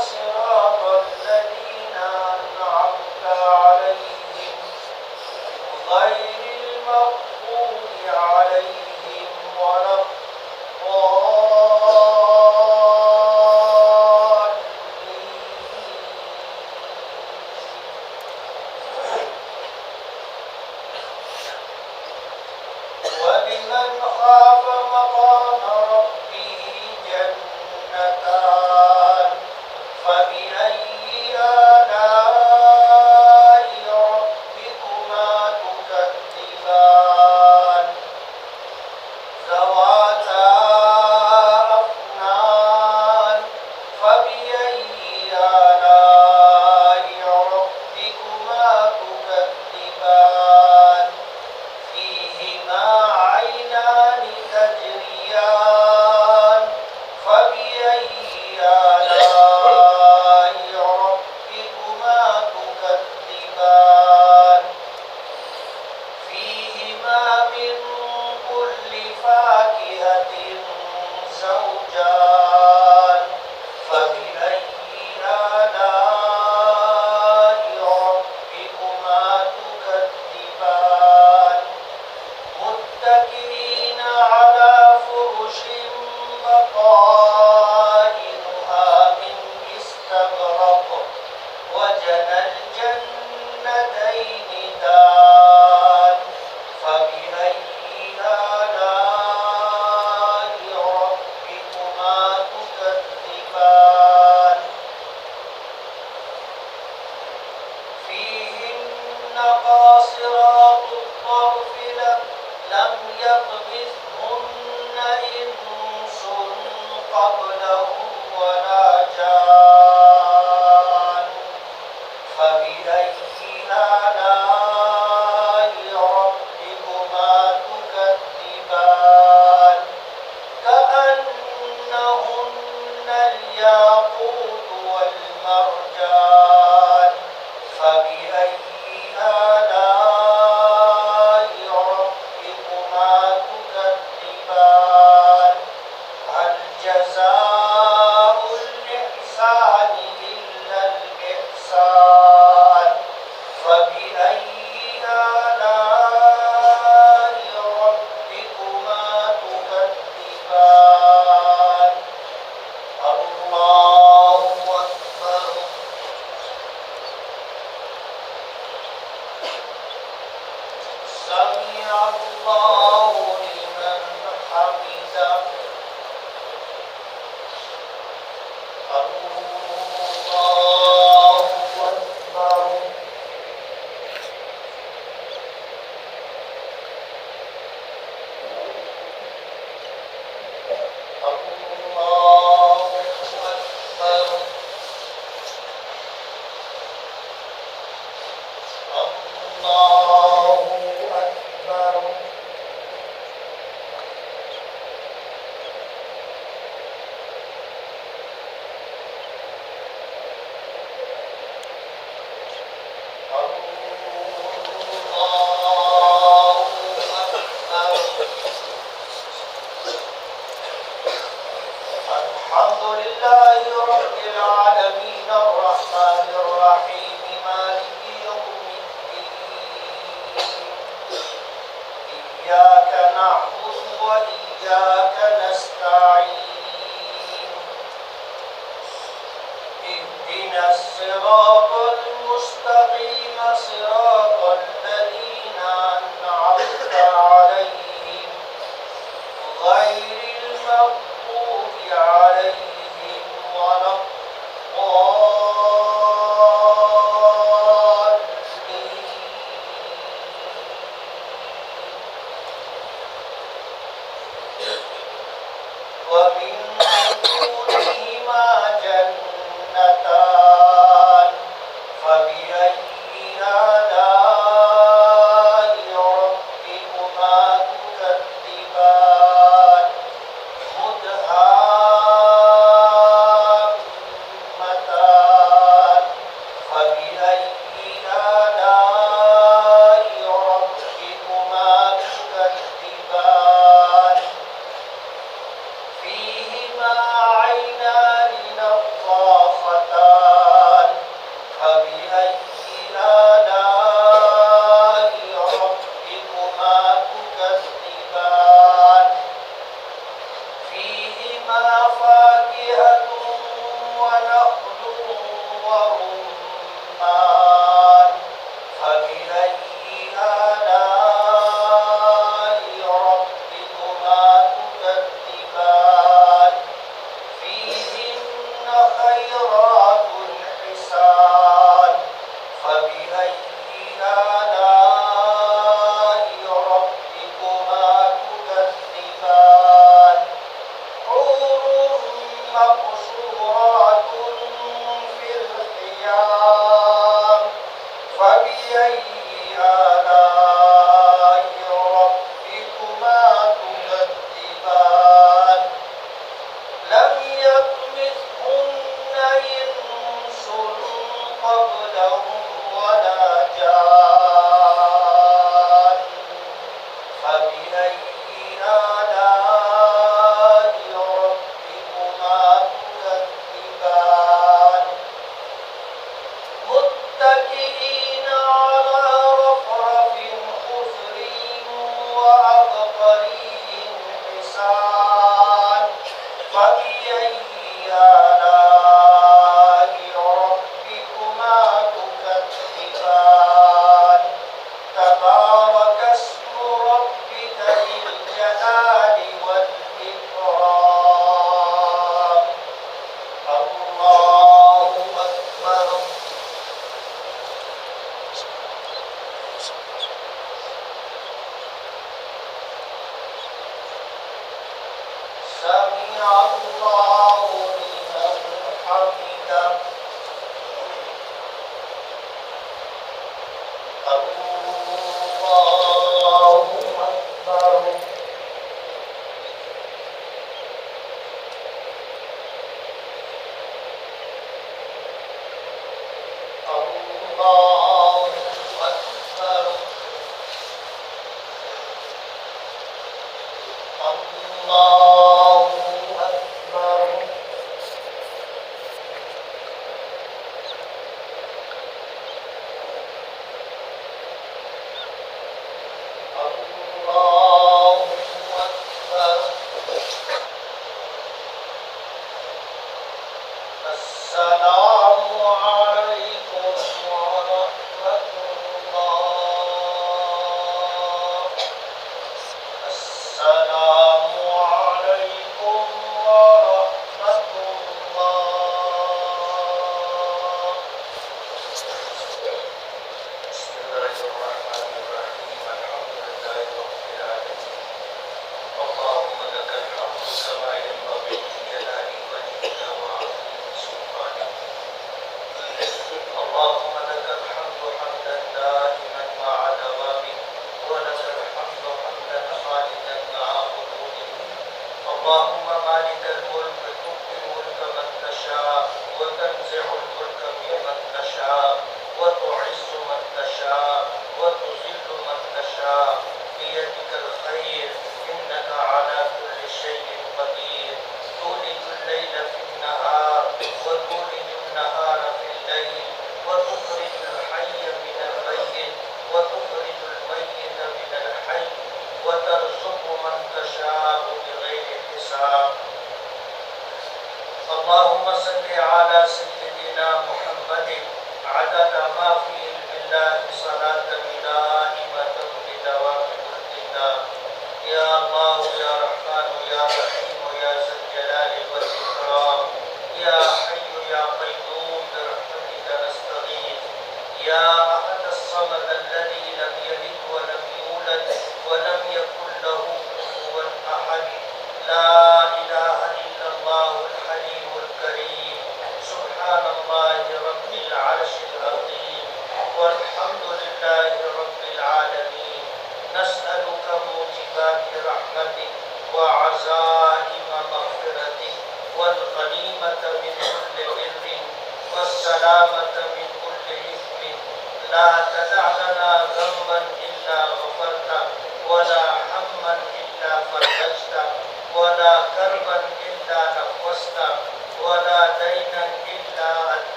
صراط الذين أنعمت عليهم غير المغضوب عليهم ولا ولمن خاف مقام ربه جنتان فبأي آلاء ربكما تكذبان ذواتا أفنان فبأي آلاء ربكما تكذبان فيهما عينان تجريان فبأي آلاء ربكما تكذبان فيهما من كل فاكهة زوجان فبأي آلاء ربكما تكذبان متكئين على فرش بطائنها من استبرق وجنى الجنتين دان فبأي آلاء ربكما تكذبان فيهن قاصرات الطرف لم يطمثهن إنس قبلهم ولا جان فبأي آلاء ربكما تكذبان كأنهن الياقوت والمرجان فبأي آلاء ربكما تكذبان هل جزاء الإحسان إلا الإحسان فبأي آلاء ربكما تكذبان الله أكبر سمع الله لمن حمده الله أكبر الله أكبر الله أكبر الحمد لله رب العالمين الرحمن الرحيم مالك يوم الدين إياك نعبد وإياك نستعين اهدنا الصراط المستقيم صراط الذين أنعمت عليهم غير المغضوب عليهم ولا الضالين ومن دونهما جنتان فبأي آلاء ربكما تكذبان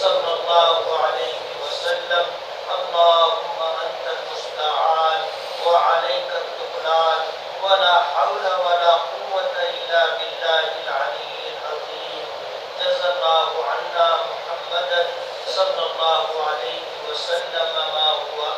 صلى الله عليه وسلم صلى الله عليه وسلم ما هو